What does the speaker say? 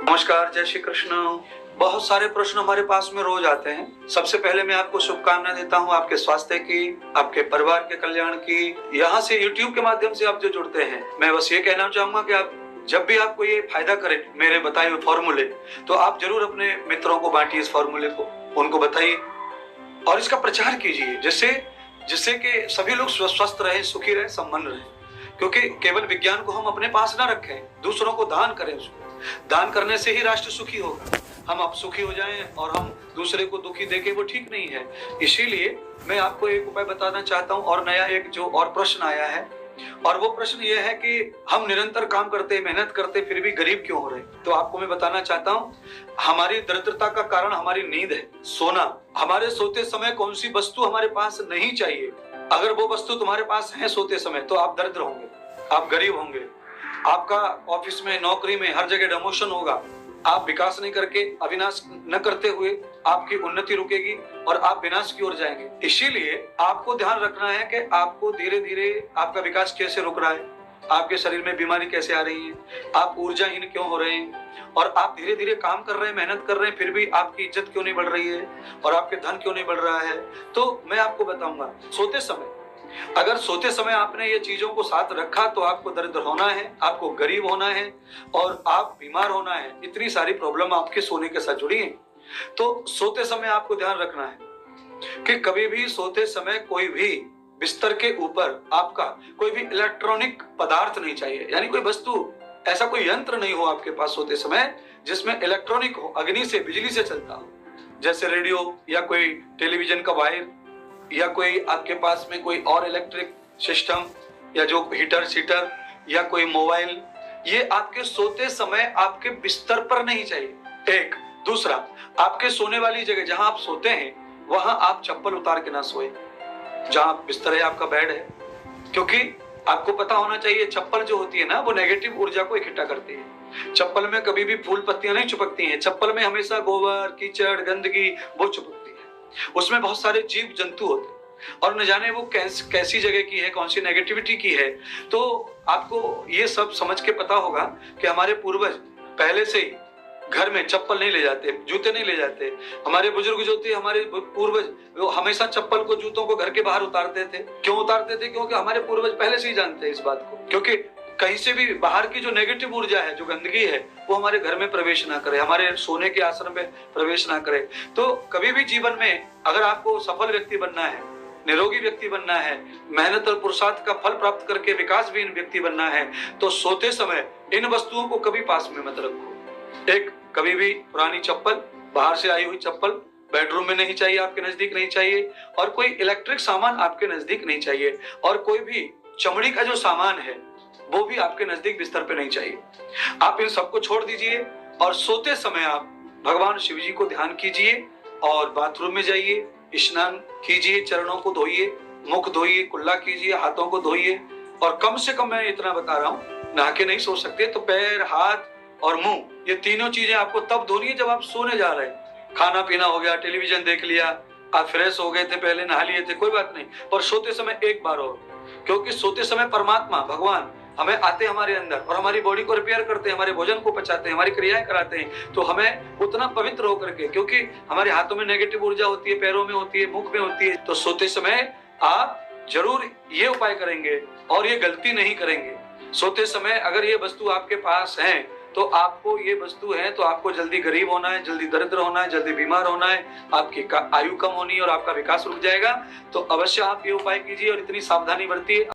नमस्कार, जय श्री कृष्ण। बहुत सारे प्रश्न हमारे पास में रोज आते हैं। सबसे पहले मैं आपको शुभकामनाएं देता हूं आपके स्वास्थ्य की, आपके परिवार के कल्याण की। यहाँ से YouTube के माध्यम से आप जो जुड़ते हैं, मैं बस ये कहना चाहूंगा कि आप जब भी आपको ये फायदा करे मेरे बताए हुए फॉर्मूले, तो आप जरूर अपने मित्रों को बांटिए इस फॉर्मूले को, उनको बताइए और इसका प्रचार कीजिए, जिससे जिससे कि सभी लोग स्वस्थ रहे, सुखी रहे, संपन्न रहे। क्योंकि केवल विज्ञान को हम अपने पास ना रखें, दूसरों को दान करें। उसको दान करने से ही राष्ट्र सुखी होगा। हम अब सुखी हो जाएं और हम दूसरे को दुखी देखें, वो ठीक नहीं है। इसीलिए मैं आपको एक उपाय बताना चाहता हूं। और नया एक जो और प्रश्न आया है, और वो प्रश्न ये है कि हम निरंतर काम करते, मेहनत करते, फिर भी गरीब क्यों हो रहे। तो आपको मैं बताना चाहता हूं, हमारी दरिद्रता का कारण हमारी नींद है, सोना। हमारे सोते समय कौन सी वस्तु हमारे पास नहीं चाहिए, अगर वो वस्तु तुम्हारे पास है सोते समय, तो आप दरिद्र होंगे, आप गरीब होंगे। आपका ऑफिस में, नौकरी में, हर जगह डिमोशन होगा। आप विकास नहीं करके, अविनाश न करते हुए आपकी उन्नति रुकेगी और आप विनाश की ओर जाएंगे। इसीलिए आपको ध्यान रखना है कि आपको धीरे धीरे आपका विकास कैसे रुक रहा है, आपके शरीर में बीमारी कैसे आ रही है, आप ऊर्जाहीन क्यों हो रहे हैं, और आप धीरे धीरे काम कर रहे हैं, मेहनत कर रहे हैं, फिर भी आपकी इज्जत क्यों नहीं बढ़ रही है और आपके धन क्यों नहीं बढ़ रहा है। तो मैं आपको बताऊंगा, सोते समय, अगर सोते समय आपने ये चीजों को साथ रखा तो आपको दरिद्र होना है, आपको गरीब होना है और आप बीमार होना है। इतनी सारी प्रॉब्लम आपके सोने के साथ जुड़ी है। तो सोते समय आपको ध्यान रखना है कि कभी भी सोते समय कोई भी बिस्तर के ऊपर आपका कोई भी इलेक्ट्रॉनिक पदार्थ नहीं चाहिए, यानी कोई वस्तु, ऐसा कोई यंत्र नहीं हो आपके पास सोते समय जिसमें इलेक्ट्रॉनिक हो, अग्नि से, बिजली से चलता हो, जैसे रेडियो या कोई टेलीविजन का वायर या कोई आपके पास में कोई और इलेक्ट्रिक सिस्टम या जो हीटर सीटर या कोई मोबाइल। ये आपके सोते समय आपके बिस्तर पर नहीं चाहिए। एक दूसरा, आपके सोने वाली जगह जहां आप सोते हैं वहां आप चप्पल उतार के ना सोए, जहां बिस्तर है, आपका बेड है। क्योंकि आपको पता होना चाहिए, चप्पल जो होती है ना, वो नेगेटिव ऊर्जा को इकट्ठा करती है। चप्पल में कभी भी फूल पत्तियां नहीं चिपकती हैं। चप्पल में हमेशा गोबर, कीचड़, गंदगी वो चिपकती है। उसमें बहुत सारे जीव जंतु होते हैं और न जाने वो कैसी जगह की है, कौन सी नेगेटिविटी की है। तो आपको ये सब समझ के पता होगा कि हमारे पूर्वज पहले से ही घर में चप्पल नहीं ले जाते, जूते नहीं ले जाते। हमारे बुजुर्ग जो थे, हमारे पूर्वज, वो हमेशा चप्पल को, जूतों को घर के बाहर उतारते थे। क्यों उतारते थे? क्योंकि हमारे पूर्वज पहले से ही जानते हैं इस बात को, क्योंकि कहीं से भी बाहर की जो नेगेटिव ऊर्जा है, जो गंदगी है, वो हमारे घर में प्रवेश ना करे, हमारे सोने के आश्रम में प्रवेश ना करे। तो कभी भी जीवन में अगर आपको सफल व्यक्ति बनना है, निरोगी व्यक्ति बनना है, मेहनत और पुरुषार्थ का फल प्राप्त करके विकासहीन व्यक्ति बनना है, तो सोते समय इन वस्तुओं को कभी पास में मत रखो। एक, कभी भी पुरानी चप्पल, बाहर से आई हुई चप्पल बेडरूम में नहीं चाहिए, आपके नजदीक नहीं चाहिए। और कोई इलेक्ट्रिक सामान आपके नजदीक नहीं चाहिए। और कोई भी चमड़ी का जो सामान है वो भी आपके नजदीक बिस्तर पे नहीं चाहिए। आप इन सबको छोड़ दीजिए और सोते समय आप भगवान शिव जी को ध्यान कीजिए और बाथरूम में जाइए, स्नान कीजिए, चरणों को धोइए, मुख धोइए, कुल्ला कीजिए, हाथों को धोइए। और कम से कम मैं इतना बता रहा हूँ, नहा के नहीं सो सकते तो पैर, हाथ और मुंह, ये तीनों चीजें आपको तब धोनी है जब आप सोने जा रहे हैं। खाना पीना हो गया, टेलीविजन देख लिया, आप फ्रेश हो गए थे, पहले नहा लिए थे, कोई बात नहीं, पर सोते समय एक बार और। क्योंकि सोते समय परमात्मा, भगवान हमें आते हमारे अंदर और हमारी बॉडी को रिपेयर करते हैं, हमारे भोजन को पचाते हैं, हमारी क्रियाएं कराते हैं। तो हमें उतना पवित्र होकर के, क्योंकि हमारे हाथों में नेगेटिव ऊर्जा होती है, पैरों में होती है, मुख में होती है, तो सोते समय आप जरूर ये उपाय करेंगे और ये गलती नहीं करेंगे। सोते समय अगर ये वस्तु आपके पास है तो आपको, ये वस्तु है तो आपको जल्दी गरीब होना है, जल्दी दरिद्र होना है, जल्दी बीमार होना है, आपकी आयु कम होनी है और आपका विकास रुक जाएगा। तो अवश्य आप ये उपाय कीजिए और इतनी सावधानी बरतिए।